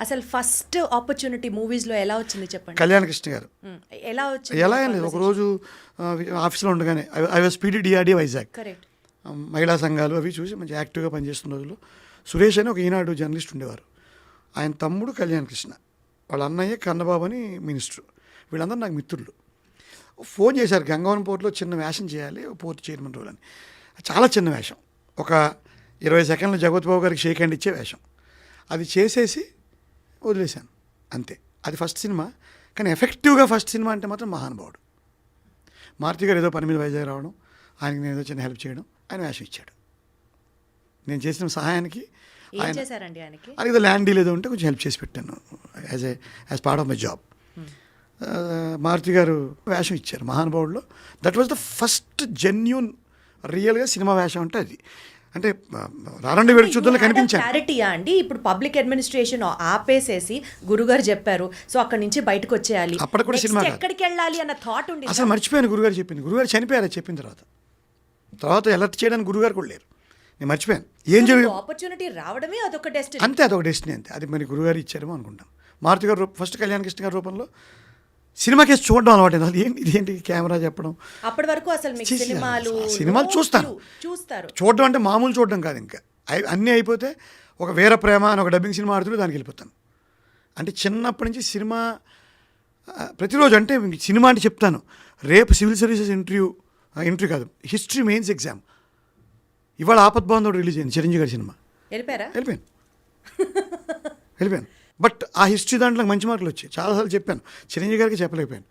అసలు first opportunity మూవీస్లో ఎలా వచ్చింది చెప్పండి. కళ్యాణ్ కృష్ణ గారు. ఎలా వచ్చింది? ఎలా ఏం లేదు, ఒకరోజు ఆఫీస్లో ఉండగానే I was PDDRD Vizag, correct. మహిళా సంఘాలు అవి చూసి మంచి యాక్టివ్గా పనిచేస్తున్న రోజుల్లో సురేష్ అని ఒక ఈనాడు జర్నలిస్ట్ ఉండేవారు. ఆయన తమ్ముడు కళ్యాణ్ కృష్ణ, వాళ్ళ అన్నయ్య కన్నబాబు అని మినిస్టర్. వీళ్ళందరూ నాకు మిత్రులు. ఫోన్ చేశారు, గంగవరం పోర్టులో చిన్న వేషం చేయాలి, పోర్ట్ చైర్మన్ రోల్ అని. చాలా చిన్న వేషం, ఒక 20 సెకండ్లు జగత్ బాబు గారికి షేక్ హ్యాండ్ ఇచ్చే వేషం. అది చేసేసి వదిలేశాను అంతే. అది ఫస్ట్ సినిమా, కానీ ఎఫెక్టివ్గా ఫస్ట్ సినిమా అంటే మాత్రం మహానుభావుడు. మారుతి గారు ఏదో పని మీద వైజాగ్ రావడం, ఆయనకి నేను ఏదో చిన్న హెల్ప్ చేయడం, ఆయన వేషం ఇచ్చాడు. నేను చేసిన సహాయానికి ఏం చేశారండి ఆయనకి? అది ఏదో ల్యాండ్ డీల్ ఏదో ఉంటే కొంచెం హెల్ప్ చేసి పెట్టాను as part of my job. Maruti garu వేషం ఇచ్చారు మహానుభావుడులో. That was the first genuine రియల్గా సినిమా వేషం అంటే అది. అంటే రారండి వేడి చూద్దాం కనిపించాను. క్లారిటీయా అండి? ఇప్పుడు పబ్లిక్ అడ్మినిస్ట్రేషన్ ఆపేసేసి గురుగారు చెప్పారు, సో అక్కడ నుంచి బయటకు వచ్చేయాలి, అప్పటికి కూడా సినిమా ఎక్కడికి వెళ్ళాలి అన్న థాట్ ఉంది. అసలు మర్చిపోయాను గురుగారు చెప్పింది. గురుగారు చనిపోయారు చెప్పిన తర్వాత అలర్ట్ చేయడానికి గురుగారు కూడా లేరు. నేను మర్చిపోయాను ఏం జరిగింది. ఆపర్చునిటీ రావడమే అదొక డెస్టినీ, అంతే, అదొక డెస్టినీ అంతే. అది మరి గురుగారు ఇచ్చారేమో అనుకుంటాను. మారుతి గారు ఫస్ట్ కళ్యాణ్ కృష్ణ గారి రూపంలో సినిమా కేసు చూడడం అలవాటు. అసలు ఇదేంటి కెమెరా చెప్పడం. అప్పటి వరకు అసలు మీకు సినిమాలు చూస్తారు. చూడడం అంటే మామూలు చూడడం కాదు, ఇంకా అన్నీ అయిపోతే ఒక వీర ప్రేమ అని ఒక డబ్బింగ్ సినిమా ఆడుతుంటే దానికి వెళ్ళిపోతాను. అంటే చిన్నప్పటి నుంచి సినిమా ప్రతిరోజు, అంటే సినిమా అంటే చెప్తాను, రేపు సివిల్ సర్వీసెస్ ఇంటర్వ్యూ కాదు, హిస్టరీ మెయిన్స్ ఎగ్జామ్. ఇవాళ ఆపద్బాంధవుడు రిలీజ్ అయింది, చిరంజీవి గారి సినిమా. వెళ్ళిపోయాను. బట్ ఆ హిస్టరీ దాంట్లో మంచి మార్కులు వచ్చాయి. చాలాసార్లు చెప్పాను, చిరంజీవి గారికి చెప్పలేకపోయాను.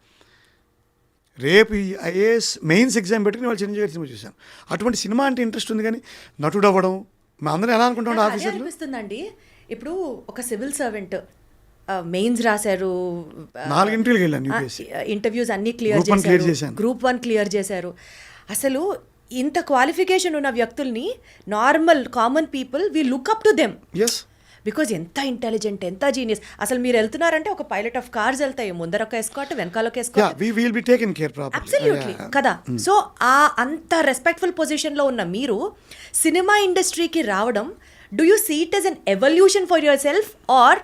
రేపు ఈ IAS మెయిన్స్ ఎగ్జామ్ పెట్టుకుని వాళ్ళు చిరంజీవి గారి సినిమా చూశాను. అటువంటి సినిమా అంటే ఇంట్రెస్ట్ ఉంది, కానీ నటుడు అవ్వడం మా అందరం ఎలా అనుకుంటాం ఆఫీసర్లు అనిపిస్తుందండి. ఇప్పుడు ఒక సివిల్ సర్వెంట్ మెయిన్స్ రాశారు, 4 ఇంటర్వ్యూకి వెళ్ళాను, UPSC ఇంటర్వ్యూస్ అన్ని క్లియర్ చేశారు, Group 1 క్లియర్ చేశారు. అసలు ఇంత క్వాలిఫికేషన్ ఉన్న వ్యక్తుల్ని normal common people we look up to them. Yes, because ఎంత ఇంటెలిజెంట్, ఎంత జీనియస్. అసలు మీరు వెళ్తున్నారంటే ఒక పైలట్ ఆఫ్ కార్స్ వెళ్తాయి, ముందర ఒక ఎస్కాట్, వెనకాల ఒక ఎస్కాట్. అబ్సల్యూట్లీ కదా. సో ఆ అంత రెస్పెక్ట్ఫుల్ పొజిషన్లో ఉన్న మీరు సినిమా ఇండస్ట్రీకి రావడం, do you see it as an evolution for yourself, or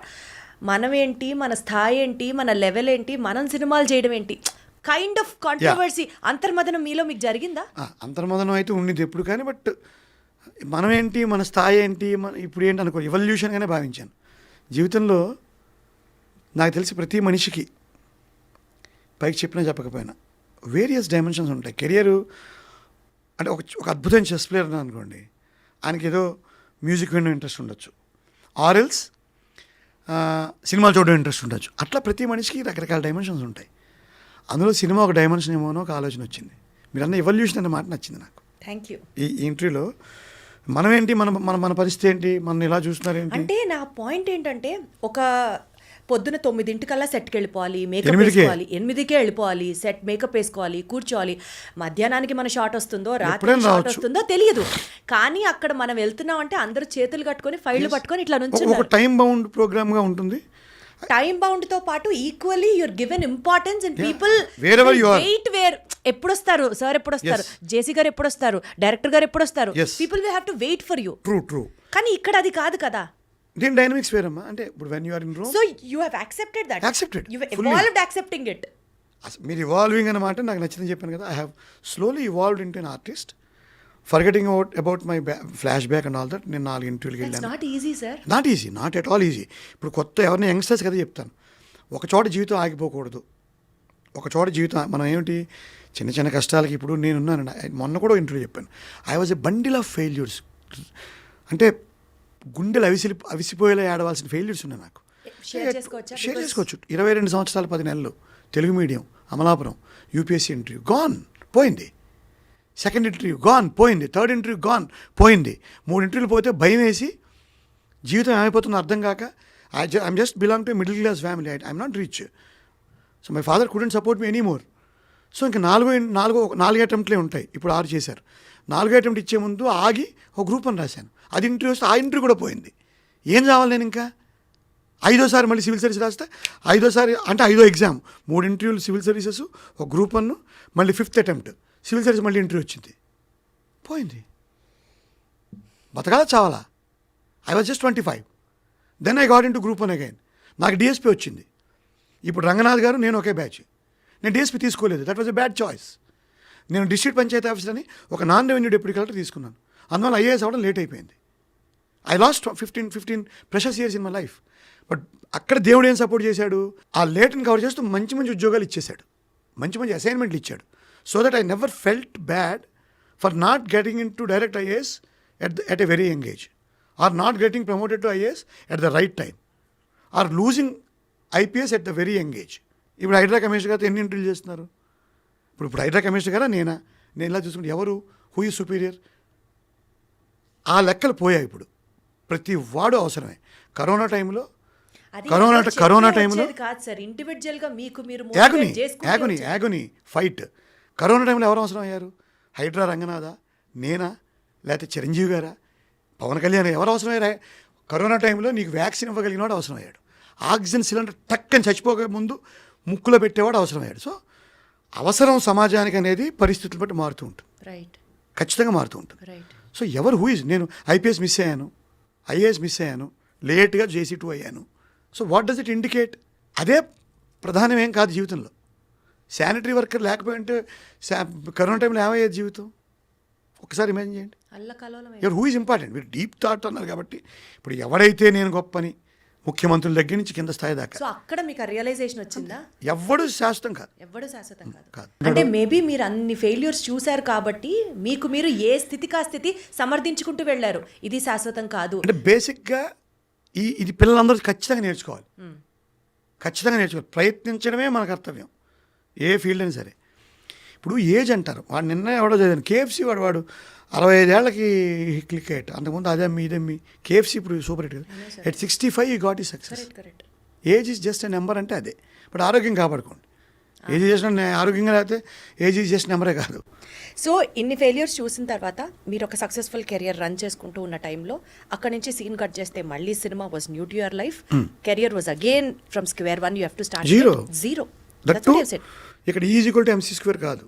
మనం ఏంటి, మన స్థాయి ఏంటి, మన లెవెల్ ఏంటి, మనం సినిమాలు చేయడం ఏంటి, కైండ్ ఆఫ్ కాంట్రవర్సీ, అంతర్మదనం మీలో మీకు జరిగిందా? అంతర్మదనం అయితే ఉండింది ఎప్పుడు, కానీ బట్ మనం ఏంటి, మన స్థాయి ఏంటి, ఇప్పుడు ఏంటి అనుకో, ఎవల్యూషన్గానే భావించాను. జీవితంలో నాకు తెలిసి ప్రతి మనిషికి పైకి చెప్పినా చెప్పకపోయినా వేరియస్ డైమెన్షన్స్ ఉంటాయి. కెరియరు అంటే ఒక అద్భుతమైన చెస్ ప్లేయర్ అనుకోండి, ఆయనకి ఏదో మ్యూజిక్ వినడం ఇంట్రెస్ట్ ఉండొచ్చు, ఆర్ఎల్స్ సినిమాలు చూడడం ఇంట్రెస్ట్ ఉండొచ్చు. అట్లా ప్రతి మనిషికి రకరకాల డైమెన్షన్స్ ఉంటాయి. అందులో సినిమా ఒక డైమెన్షన్ ఏమోనో ఒక ఆలోచన వచ్చింది. మీరన్న ఎవల్యూషన్ అనే మాట నచ్చింది నాకు. Thank you. ఈ ఇంటర్వ్యూలో మనం ఏంటి, మన పరిస్థితి ఏంటి, మనం ఎలా చూస్తున్నారు ఏంటి అంటే, నా పాయింట్ ఏంటంటే, ఒక పొద్దున 9 సెట్కి వెళ్ళిపోవాలి, మేకప్ వేసుకోవాలి, 8కే వెళ్ళిపోవాలి, సెట్ మేకప్ వేసుకోవాలి, కూర్చోవాలి. మధ్యాహ్నానికి మన షాట్ వస్తుందో, రాత్రి షాట్ వస్తుందో తెలియదు, కానీ అక్కడ మనం వెళ్తున్నాం అంటే అందరూ చేతులు కట్టుకొని ఫైళ్లు పట్టుకొని ఇట్లా నుంచి ఒక టైం బౌండ్ ప్రోగ్రామ్గా ఉంటుంది. టైం బౌండ్ తో పాటు equally you're given importance and people wait ఎప్పుడు వస్తారు సార్, ఎప్పుడు వస్తారు, జేసీ గారు ఎప్పుడు వస్తారు, డైరెక్టర్ గారు ఎప్పుడు వస్తారు, people will have to wait for you. True. కానీ ఇక్కడ అది కాదు కదా. దీని డైనమిక్స్ వేరమ్మా. అంటే ఇప్పుడు when you are in Rome, so you have accepted that, you evolved accepting it. మీరు ఇవాల్వింగ్ అన్నమాట నాకు నచ్చిందని చెప్పాను కదా. I have slowly evolved into an artist, forgetting about my flashback and all that. నేను 4 ఇంటర్వ్యూకి వెళ్ళాను. Not easy sir, not at all easy. ఇప్పుడు కొత్త ఎవరిని యంగ్స్టర్స్ కదా చెప్తాను, ఒక చోట జీవితం ఆగిపోకూడదు. ఒక చోట జీవితం మనం ఏమిటి, చిన్న చిన్న కష్టాలకి. ఇప్పుడు నేనున్నాను, మొన్న కూడా ఇంటర్వ్యూ చెప్పాను, I was a bundle of failures. అంటే గుండెలు అవిసిపోయేలా ఆడవలసిన ఫెయిల్యూర్స్ ఉన్నాయి నాకు. షేర్ చేసుకోవచ్చు. 22 సంవత్సరాలు 10 నెలలు Telugu medium, Amalapuram, UPSC interview gone పోయింది, సెకండ్ ఇంటర్వ్యూ గాన్ పోయింది, థర్డ్ ఇంటర్వ్యూ గాన్ పోయింది, 3 ఇంటర్వ్యూలు పోతే భయం వేసి జీవితం ఏమైపోతుందో అర్థం కాక I'm just belong to middle class family, I'm not rich, so my father couldn't support me any more. So ఇంకా 4 అటెంప్ట్లే ఉంటాయి, ఇప్పుడు 6 చేశారు. 4 అటెంప్ట్ ఇచ్చే ముందు ఆగి ఒక గ్రూప్ అని రాశాను, అది ఇంటర్వ్యూ వస్తే ఆ ఇంటర్వ్యూ కూడా పోయింది. ఏం కావాలి నేను ఇంకా? 5వ సారి మళ్ళీ సివిల్ సర్వీస్ రాస్తే 5వ సారి అంటే 5వ ఎగ్జామ్, 3 ఇంటర్వ్యూలు సివిల్ సర్వీసెస్, ఒక గ్రూప్ 1, మళ్ళీ 5th అటెంప్ట్ సివిల్ సర్వీస్, మళ్ళీ ఇంటర్వ్యూ వచ్చింది, పోయింది. బతకాలా చావాలా? I was just 25. Then I got into group 1 again. నాకు డిఎస్పీ వచ్చింది. ఇప్పుడు రంగనాథ్ గారు నేను ఒకే బ్యాచ్. నేను డిఎస్పీ తీసుకోలేదు. That was a bad choice. నేను డిస్ట్రిక్ట్ పంచాయతీ ఆఫీసర్ అని ఒక నాన్ రెవెన్యూ డిప్యూటీ కలెక్టర్ తీసుకున్నాను. అందువల్ల ఐఏఎస్ అవ్వడం లేట్ అయిపోయింది. I last 15 precious years in my life. But అక్కడ దేవుడు ఏం సపోర్ట్ చేశాడు, ఆ లేట్ని కవర్ చేస్తూ మంచి మంచి ఉద్యోగాలు ఇచ్చేశాడు, మంచి మంచి అసైన్మెంట్లు ఇచ్చాడు. So that I never felt bad for not getting in to direct IAS at a very young age, or not getting promoted to IAS at the right time, or losing IPS at the very young age. ఇప్పుడు Hydraa commissioner గారితో ఎన్ని interview చేస్తున్నారు? ఇప్పుడు Hydraa commissioner గారా నేను ఇలా చూసుకుంటే ఎవరు హూ ఈజ్ సుపీరియర్? ఆ లెక్కలు పోయాయి. ఇప్పుడు ప్రతి వాడు అవసరమే. కరోనా టైంలో కాదు సార్, ఇండివిజువల్ గా మీకు మీరు యాగుని ఫైట్. కరోనా టైంలో ఎవరు అవసరం అయ్యారు? హైడ్రా రంగనాథ, నేనా, లేకపోతే చిరంజీవి గారా, పవన్ కళ్యాణ్? ఎవరు అవసరం అయ్యారా? కరోనా టైంలో నీకు వ్యాక్సిన్ ఇవ్వగలిగిన వాడు అవసరం అయ్యాడు. ఆక్సిజన్ సిలిండర్ టక్కని చచ్చిపోక ముందు ముక్కులో పెట్టేవాడు అవసరం అయ్యాడు. సో అవసరం సమాజానికి అనేది పరిస్థితులు బట్టి మారుతూ ఉంటుంది. రైట్, ఖచ్చితంగా మారుతూ ఉంటుంది. రైట్. సో ఎవరు హూ ఇస్? నేను ఐపీఎస్ మిస్ అయ్యాను, ఐఏఎస్ మిస్ అయ్యాను, లేట్గా JC2 అయ్యాను. So what does it indicate? అదే ప్రధానమేం కాదు జీవితంలో. శానిటరీ వర్కర్ లేకపోయింటే కరోనా టైంలో ఏమయ్యేది జీవితం? ఒకసారి ఇమాజిన్ చేయండి. ఎవరు హూ ఇస్ ఇంపార్టెంట్? మీరు డీప్ థాట్ అన్నారు కాబట్టి ఇప్పుడు ఎవరైతే నేను గొప్పని, ముఖ్యమంత్రుల దగ్గర నుంచి కింద స్థాయి దాకా. సో అక్కడ మీకు రియలైజేషన్ వచ్చిందా? ఎవ్వడు శాశ్వతం కాదు. అంటే మేబీ మీరు అన్ని ఫెయిల్యూర్స్ చూశారు కాబట్టి మీకు మీరు ఏ స్థితికి ఆ స్థితి సమర్థించుకుంటూ వెళ్ళారు. ఇది శాశ్వతం కాదు అంటే బేసిక్గా ఇది పిల్లలందరూ ఖచ్చితంగా నేర్చుకోవాలి. ఖచ్చితంగా నేర్చుకోవాలి. ప్రయత్నించడమే మన కర్తవ్యం ఏ ఫీల్డ్ అయినా సరే. ఇప్పుడు ఏజ్ అంటారు, వాడు నిన్న ఎవడో చదివాను, KFC వాడు 65 ఏళ్ళకి క్లిక్ అయ్యాడు. అంతకుముందు అదమ్మి ఇదమ్మి KFC ఇప్పుడు సూపర్ హిట్ కదా. ఎట్ 65 ఈ గాట్ ఈ success. Age is just a number అంటే అదే. ఇప్పుడు ఆరోగ్యం కాపాడుకోండి. ఏజ్ చేసిన ఆరోగ్యంగా లేకపోతే ఏజ్ ఈజ్ జస్ట్ నెంబరే కాదు. సో ఇన్ని ఫెయిల్యూర్స్ చూసిన తర్వాత మీరు ఒక సక్సెస్ఫుల్ కెరియర్ రన్ చేసుకుంటూ ఉన్న టైంలో అక్కడ నుంచి సీన్ కట్ చేస్తే మళ్ళీ cinema was new to your life. Career was again from square one. You have to start zero. ఇక్కడ E=MC² కాదు,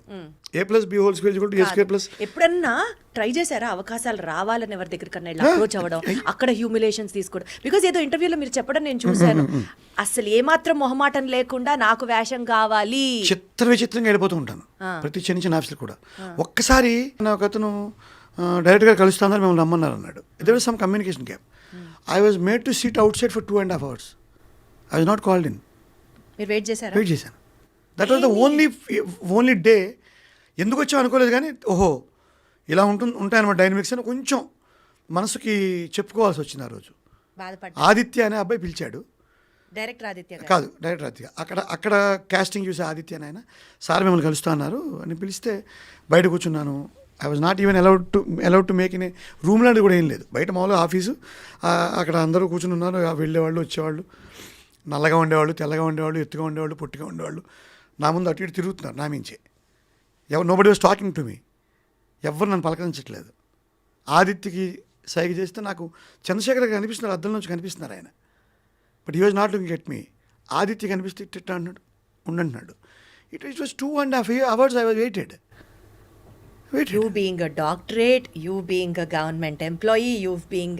A+B² ఎప్పుడన్నా ట్రై చేశారా అవకాశాలు రావాలని ఎవరి దగ్గర కన్నా అప్రోచ్ అవ్వడం, అక్కడ హ్యూమిలేషన్స్ తీసుకోవడం? బికాజ్ ఏదో ఇంటర్వ్యూలో మీరు చెప్పడం నేను చూశాను, అసలు ఏమాత్రం మొహమాటం లేకుండా నాకు వేషం కావాలి, విచిత్రంగా వెళ్ళిపోతూ ఉంటాను ప్రతి చిన్న ఆఫీసులు కూడా. ఒక్కసారి నాకు అతను డైరెక్ట్ గా కలుస్తానని మిమ్మల్ని రమ్మన్నారు అన్నాడు. There was some communication gap. I was made to sit outside for 2.5 hours. I was not called in. మీరు వెయిట్ చేశాను. That was the only day. ఎందుకు వచ్చావు అనుకోలేదు కానీ ఓహో ఇలా ఉంటాయన్నమాట డైనమిక్స్ అని కొంచెం మనసుకి చెప్పుకోవాల్సి వచ్చింది ఆ రోజు. ఆదిత్య అనే అబ్బాయి పిలిచాడు. డైరెక్టర్ ఆదిత్య. అక్కడ కాస్టింగ్ చూసి ఆదిత్య అని ఆయన, సార్ మిమ్మల్ని కలుస్తా అన్నారు అని పిలిస్తే బయట కూర్చున్నాను. I was not even allowed to make in a room లాంటిది కూడా ఏం లేదు. బయట మామూలుగా ఆఫీసు, అక్కడ అందరూ కూర్చుని ఉన్నారు. వెళ్ళేవాళ్ళు వచ్చేవాళ్ళు, నల్లగా ఉండేవాళ్ళు, తెల్లగా ఉండేవాళ్ళు, ఎత్తుగా ఉండేవాళ్ళు, పొట్టిగా ఉండేవాళ్ళు. నా ముందు అటు ఇటు తిరుగుతున్నారు నా మించే. Nobody was talking to me. ఎవరు నన్ను పలకరించట్లేదు. ఆదిత్యకి సైగ చేస్తే నాకు చంద్రశేఖర్ కనిపిస్తున్నారు, అద్దం నుంచి కనిపిస్తున్నారు ఆయన. But he was not looking at me. Aditya కనిపిస్తే ఇట్ట అన్నాడు, ఉండంటున్నాడు. It was 2.5 hours I was waited. You being a doctorate, you being a government employee, you being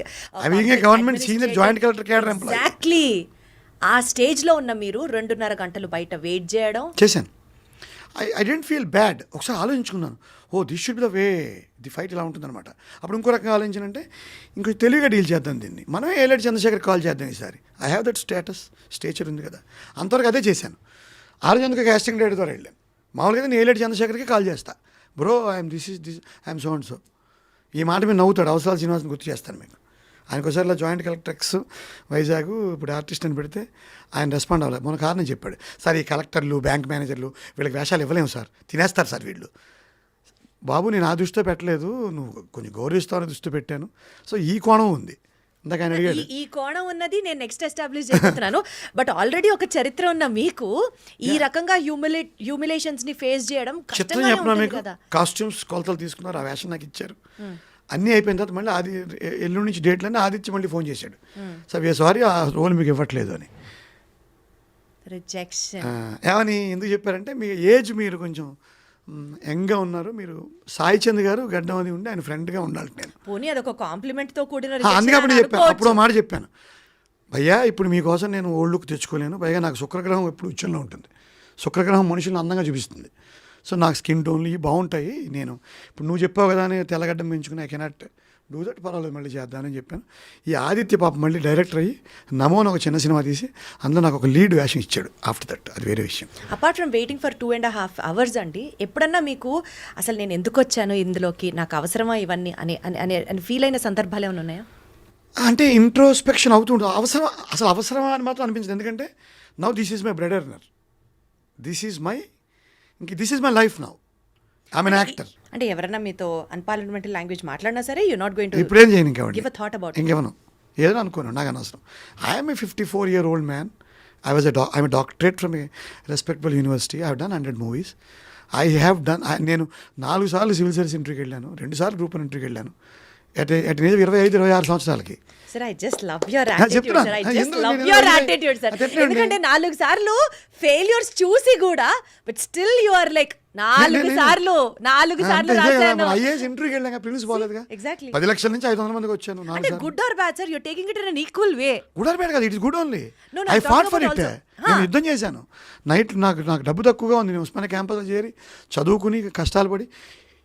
a government senior joint collector cadre employee. Exactly. ఆ స్టేజ్లో ఉన్న మీరు 2.5 గంటలు బయట వెయిట్ చేయడం చేశాను. I didn't feel bad. ఒకసారి ఆలోచించుకున్నాను, this should be the way, the fight ఇలా ఉంటుందన్నమాట. అప్పుడు ఇంకో రకంగా ఆలోచించానంటే ఇంకొంచెం తెలివిగా డీల్ చేద్దాం దీన్ని. మనమే ఏలేటి చంద్రశేఖర్ కాల్ చేద్దాం ఈసారి. ఐ హ్యావ్ దట్ స్టేచర్ ఉంది కదా. అంతవరకు అదే చేశాను. ఆరోగ్యంగా కాస్టింగ్ డేట్ ద్వారా వెళ్ళాను. మామూలుగా నేను ఏలేటి చంద్రశేఖర్కి కాల్ చేస్తా, bro I'm I'm so and so. ఈ మాట మీద నవ్వుతాడు. అవసరాలు శ్రీనివాసని గుర్తు చేస్తాను మీకు. ఆయనకోసారి ఇలా జాయింట్ కలెక్టర్స్ వైజాగ్ ఇప్పుడు ఆర్టిస్ట్ అని పెడితే ఆయన రెస్పాండ్ అవ్వలేదు. మొన్న కారణం చెప్పాడు, సార్ ఈ కలెక్టర్లు, బ్యాంక్ మేనేజర్లు వీళ్ళకి వేషాలు ఇవ్వలేము సార్, తినేస్తారు సార్ వీళ్ళు. బాబు నేను ఆ దృష్టితో పెట్టలేదు, నువ్వు కొంచెం గౌరవిస్తావని దృష్టి పెట్టాను. సో ఈ కోణం ఉంది. ఇందాక ఆయన అడిగాడు. ఈ కోణం ఉన్నది నేను నెక్స్ట్ ఎస్టాబ్లిష్ చేస్తున్నాను. బట్ ఆల్రెడీ ఒక చరిత్ర ఉన్న మీకు ఈ రకంగా హ్యూమిలేషన్స్ ని ఫేస్ చేయడం చిత్రం చెప్పినా మీకు. కాస్ట్యూమ్స్ కొలతలు తీసుకున్నారు, ఆ వేషం నాకు ఇచ్చారు, అన్నీ అయిపోయిన తర్వాత మళ్ళీ ఎల్లుండి నుంచి డేట్లన్నీ ఆదిత్య మళ్ళీ ఫోన్ చేశాడు, సార్ వీఆర్ సారీ ఆ రోల్ మీకు ఇవ్వట్లేదు అని. ఏమని ఎందుకు చెప్పారంటే మీ ఏజ్ మీరు కొంచెం యంగ్గా ఉన్నారు, మీరు సాయి చంద్ గారు గడ్డం అది ఉండి ఆయన ఫ్రెండ్గా ఉండాలి. నేను పోనీ అదొక కాంప్లిమెంట్ తో కూడిన అందుకే అప్పుడు చెప్పాను. అప్పుడు మాట చెప్పాను, పైగా ఇప్పుడు మీకోసం నేను ఓల్డ్ లుక్ తెచ్చుకోలేను, పైగా నాకు శుక్రగ్రహం ఎప్పుడు ఉచ్చంలో ఉంటుంది. శుక్రగ్రహం మనుషులను అందంగా చూపిస్తుంది. సో నాకు స్కిన్ టోన్లు ఇవి బాగుంటాయి. నేను ఇప్పుడు నువ్వు చెప్పావు కదా అని తెల్లగడ్డం పెంచుకుని ఐ కెనాట్ డూ దట్, పర్వాలేదు మళ్ళీ చేద్దామని చెప్పాను. ఈ ఆదిత్య పాప మళ్ళీ డైరెక్టర్ అయ్యి నమో అని ఒక చిన్న సినిమా తీసి అందులో నాకు ఒక లీడ్ వేషం ఇచ్చాడు. ఆఫ్టర్ దట్ అది వేరే విషయం. Apart from waiting for 2.5 hours అండి, ఎప్పుడన్నా మీకు అసలు నేను ఎందుకు వచ్చాను ఇందులోకి, నాకు అవసరమా ఇవన్నీ అని అని అని ఫీల్ అయిన సందర్భాలు ఏమైనా ఉన్నాయా? అంటే ఇంట్రోస్పెక్షన్ అవుతుంటుంది. అవసరమా అని మాత్రం అనిపించింది. ఎందుకంటే now this is my bread earner, this is my life now. I'm an actor. అంటే ఎవరైనా మీతో అన్పార్లమెంటరీ లాంగ్వేజ్ మాట్లాడినా సరే యు నాట్ గోయింగ్ టు ఇప్పుడేం చేయను గివ్ అ థాట్ అబౌట్ ఇంకెవను ఏదో అనుకోను, నాకు అనవసరం. I'm a 54-year-old man. I'm a doctorate from A respectable university. I have done 100 movies. నేను 4 సార్లు సివిల్ సర్వీస్ ఇంటర్వ్యూకి వెళ్ళాను, 2 సార్లు గ్రూప్ 1 ఇంటర్వ్యూకి వెళ్ళాను. అట్ 25-26 సంవత్సరాలకి. Sir, I just love your attitude sir. I just love your attitude sir. ఎందుకంటే 4 సార్లు ఫెయిల్యూర్స్ చూసి కూడా but still you are like 4 సార్లు రాశాను. ఐఏఎస్ ఇంటర్వ్యూకి వెళ్ళాక ప్రిలిమ్స్ పోలేదుగా. ఎగ్జాక్ట్లీ 10 లక్షల నుంచి 500 మందికి వచ్చాను. అంటే good or bad sir, you are taking it in an equal way. Good or bad కాదు, it is good only. No, I I'm fat talking for about it. also. నేను యుద్ధం చేశాను. నైట్ నాకు డబ్బు తక్కువగా ఉంది, నేను ఉస్మానియా క్యాంపస్లో చేరి చదువుకుని కష్టాలు పడి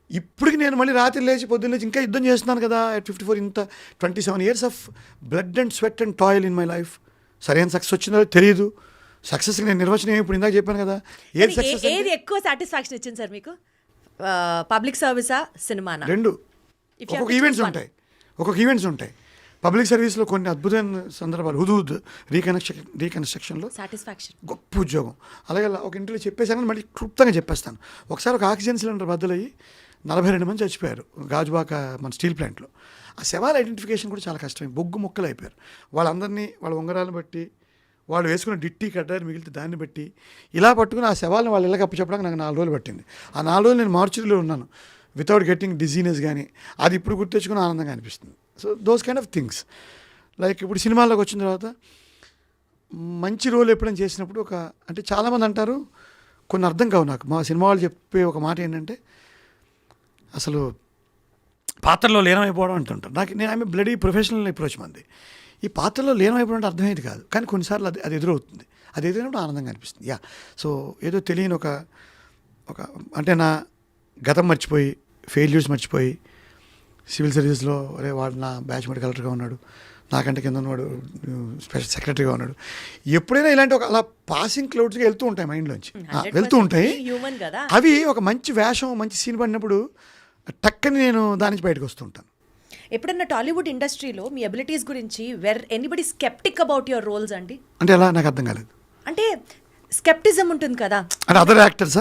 ఇప్పటికి నేను మళ్ళీ రాత్రి లేచి పొద్దున్న లేచి ఇంకా యుద్ధం చేస్తున్నాను కదా. at 54 ఇంత 27 years of blood and sweat and toil in my life. సరైన సక్సెస్ వచ్చిందో తెలియదు. సక్సెస్కి నేను నిర్వచనం ఇప్పుడు ఇందాక చెప్పాను కదా. ఏది సక్సెస్? ఏది ఎక్కువ సాటిస్ఫాక్షన్ ఇచ్చింది సార్ మీకు, పబ్లిక్ సర్వీసా సినిమానా? రెండు. ఒక్కొక్క ఈవెంట్స్ ఉంటాయి పబ్లిక్ సర్వీస్లో. కొన్ని అద్భుతమైన సందర్భాలు, హుదూద్ రీకన్స్ట్రక్షన్లో సాటిస్ఫాక్షన్, గొప్ప ఉద్యోగం. అలాగే ఒక ఇంటర్వ్యూ చెప్పేసాను, మళ్ళీ క్లుప్తంగా చెప్పేస్తాను. ఒకసారి ఒక ఆక్సిజన్ సిలిండర్ బద్దలయ్యి 42 మంది చచ్చిపోయారు గాజుబాక మన స్టీల్ ప్లాంట్లో. ఆ శవాల ఐడెంటిఫికేషన్ కూడా చాలా కష్టం. బొగ్గు ముక్కలు అయిపోయారు. వాళ్ళందరినీ వాళ్ళ ఉంగరాలను బట్టి, వాళ్ళు వేసుకున్న డిట్టి కడ్డారు మిగిలితే దాన్ని బట్టి ఇలా పట్టుకుని ఆ శవాలను వాళ్ళ ఇళ్ళకి అప్పచెప్పడానికి నాకు 4 రోజులు పట్టింది. ఆ 4 రోజులు నేను మార్చురీలో ఉన్నాను వితౌట్ గెట్టింగ్ డిజీనెస్. కానీ అది ఇప్పుడు గుర్తెచ్చుకుని ఆనందంగా అనిపిస్తుంది. So those kind of things. Like ఇప్పుడు సినిమాల్లోకి వచ్చిన తర్వాత మంచి రోల్ ఎప్పుడైనా చేసినప్పుడు అంటే చాలామంది అంటారు, కొన్ని అర్థం కావు నాకు. మా సినిమా వాళ్ళు చెప్పే ఒక మాట ఏంటంటే అసలు పాత్రలో లీనమైపోవడం అంటుంటారు. నేను ఆమె బ్లడీ ప్రొఫెషనల్ అప్రోచ్ మంది. ఈ పాత్రలో లీనమైపోవడం అంటే అర్థమయ్యేది కాదు, కానీ కొన్నిసార్లు అది ఎదురవుతుంది. అది ఎదురైనప్పుడు ఆనందంగా అనిపిస్తుంది. సో ఏదో తెలియని ఒక అంటే నా గతం మర్చిపోయి, ఫెయిల్యూర్స్ మర్చిపోయి, సివిల్ సర్వీస్లో వాడు నా బ్యాచ్మేట్ కలెక్టర్గా ఉన్నాడు, నాకంటే కింద ఉన్నవాడు స్పెషల్ సెక్రటరీగా ఉన్నాడు. ఎప్పుడైనా ఇలాంటి అలా పాసింగ్ క్లౌడ్స్గా వెళ్తూ ఉంటాయి మైండ్లోంచి, వెళ్తూ ఉంటాయి. అవి ఒక మంచి వేషం, మంచి సీన్ పడినప్పుడు టక్కని నేను దాని నుంచి బయటకు వస్తుంటాను. ఎప్పుడన్నా టాలీవుడ్ ఇండస్ట్రీలో మీ అబిలిటీస్ గురించి anybody sceptic about your roles అండి? అంటే ఎలా, నాకు అర్థం కాలేదు. అంటే స్కెప్టిజం ఉంటుంది కదా, అంటే other actors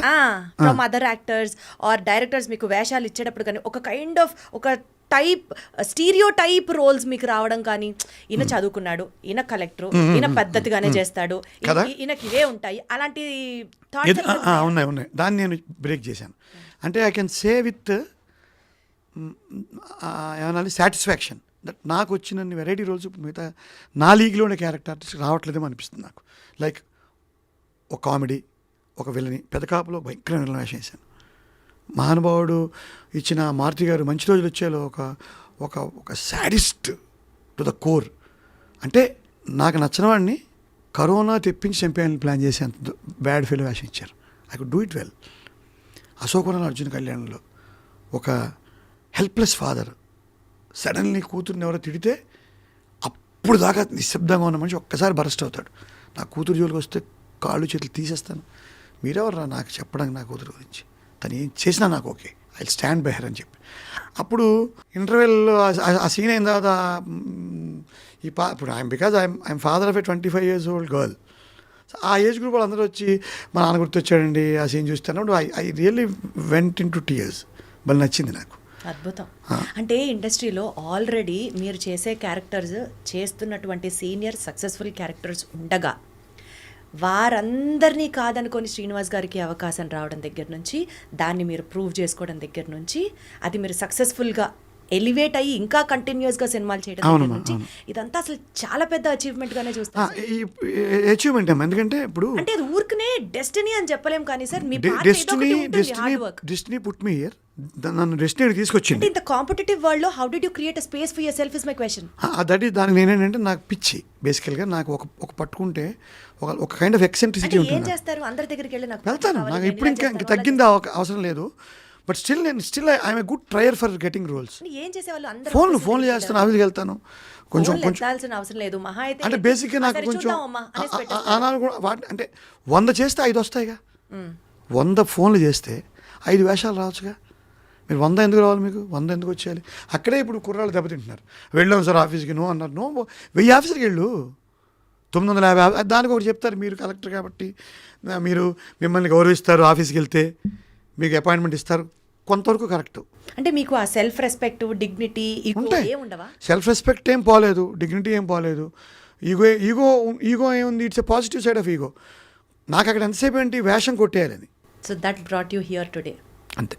from other actors or directors మీకు వేషాలు ఇచ్చేటప్పుడు కానీ ఒక కైండ్ ఆఫ్ ఒక టైప్ స్టీరియో టైప్ రోల్స్ మీకు రావడం కానీ, ఈయన చదువుకున్నాడు, ఈయన కలెక్టర్, ఈయన పద్ధతిగానే చేస్తాడు, ఈయనకి ఇవే ఉంటాయి, అలాంటి ఉన్నాయి. దాన్ని నేను బ్రేక్ చేశాను. అంటే ఐ కెన్ సే విత్ ఏమన్నా సాటిస్ఫాక్షన్ దట్ నాకు వచ్చినన్ని వెరైటీ రోల్స్ మిగతా నా లీగ్లో ఉండే క్యారెక్టర్ ఆర్టిస్ట్ రావట్లేదేమో అనిపిస్తుంది నాకు. లైక్ ఒక కామెడీ, ఒక విలని, పెద్ద కాపులో భయంకరమైన విలన్ వేషం వేశాను. మహానుభావుడు ఇచ్చిన మారుతి గారు మంచి రోజులు వచ్చేలో ఒక సాడిస్ట్ టు ద కోర్. అంటే నాకు నచ్చిన వాడిని కరోనా తెప్పించి చంపేయాలని ప్లాన్ చేసేంత బ్యాడ్ ఫీల్ వేషం ఇచ్చారు. I could do it well. Ashokavanam Arjun కళ్యాణ్లో ఒక హెల్ప్లెస్ ఫాదర్ సడన్లీ కూతుర్ని ఎవరో తిడితే అప్పుడు దాకా నిశ్శబ్దంగా ఉన్న మనిషి ఒక్కసారి బరస్ట్ అవుతాడు. నా కూతురు జోలికి వస్తే కాళ్ళు చేతులు తీసేస్తాను, మీరెవర్రా నాకు చెప్పడానికి నా కూతురు గురించి, తను ఏం చేసినా నాకు okay, I stand by her అని చెప్పి. అప్పుడు ఇంటర్వెల్లో ఆ సీన్ అయిన తర్వాత ఇప్పుడు I'm father of A 25 years old girl. ఆ ఏజ్ గ్రూప్ వాళ్ళందరూ వచ్చి మా నాన్న గుర్తొచ్చాడండి ఆ సీన్ చూస్తాను. I really went in to tears. భలే నచ్చింది నాకు. అద్భుతం. అంటే ఇండస్ట్రీలో ఆల్రెడీ మీరు చేసే క్యారెక్టర్స్ చేస్తున్నటువంటి సీనియర్ సక్సెస్ఫుల్ క్యారెక్టర్స్ ఉండగా వారందరినీ కాదనుకొని శ్రీనివాస్ గారికి అవకాశం రావడం దగ్గర నుంచి, దాన్ని మీరు ప్రూవ్ చేసుకోవడం దగ్గర నుంచి, అది మీరు సక్సెస్ఫుల్గా ఎలివేట్ అయ్యి ఇంకా కంటిన్యూస్ గా సినిమాలు చేయడం దగ్గర అవునమ్మా, నుంచి ఇదంతా అసలు చాలా పెద్ద అచీవ్మెంట్ గానే చూస్తాను. ఈ అచీవ్మెంట్ అమ్మా, ఎందుకంటే ఇప్పుడు అంటే అది ఊరికనే డెస్టినీ అని చెప్పలేం కానీ sir me destiny put me here, నన్ను డెస్టినీ తీసుకొచ్చింది. అంటే ఇంత కాంపిటేటివ్ వరల్డ్ లో how did you create a space for your self is my question. That is దానికి నేనేంటంటే నాకు పిచ్చి బేసికల్గా, నాకు ఒక పట్టుకుంటే ఒక కైండ్ ఆఫ్ ఎక్సెంట్రిసిటీ ఏం ఉంటుంది. చేస్తారు అందరి దగ్గరికి వెళ్ళి నాకు వెళ్తాను, నాకు ఇప్పుడు ఇంకా తగ్గింది అవసరం లేదు. But still I'm a good trier for getting roles. ఏం చేసేవాళ్ళు అందరూ ఫోన్లు చేస్తాను, ఆఫీస్కి వెళ్తాను, కొంచెం ఎత్తాల్సిన అవసరం లేదు. మహా అయితే అంటే బేసిక్గా నాకు కొంచెం అనాలు కూడా అంటే 100 చేస్తే 5 వస్తాయిగా. 100 ఫోన్లు చేస్తే 5 వేషాలు రావచ్చుగా. మీరు 100 ఎందుకు రావాలి, మీకు 100 ఎందుకు వచ్చేయాలి? అక్కడే ఇప్పుడు కుర్రాళ్ళు దెబ్బతింటున్నారు. వెళ్ళాం సార్ ఆఫీస్కి, నో అన్నారు. నో, 1000 ఆఫీస్కి వెళ్ళు, 950 దానికి ఒకటి చెప్తారు. మీరు కలెక్టర్ కాబట్టి మీరు మిమ్మల్ని గౌరవిస్తారు, ఆఫీస్కి వెళ్తే మీకు అపాయింట్మెంట్ ఇస్తారు, కొంతవరకు కరెక్ట్. అంటే మీకు ఆ సెల్ఫ్ రెస్పెక్ట్, డిగ్నిటీ ఉంటాయి. ఉండవా? సెల్ఫ్ రెస్పెక్ట్ ఏం పోలేదు, డిగ్నిటీ ఏం పోలేదు. ఈగో ఏముంది? It's a positive side of ego. నాకు అక్కడ ఎంతసేపు ఏంటి వేషం కొట్టేయాలని. So that brought you here today. అంతే.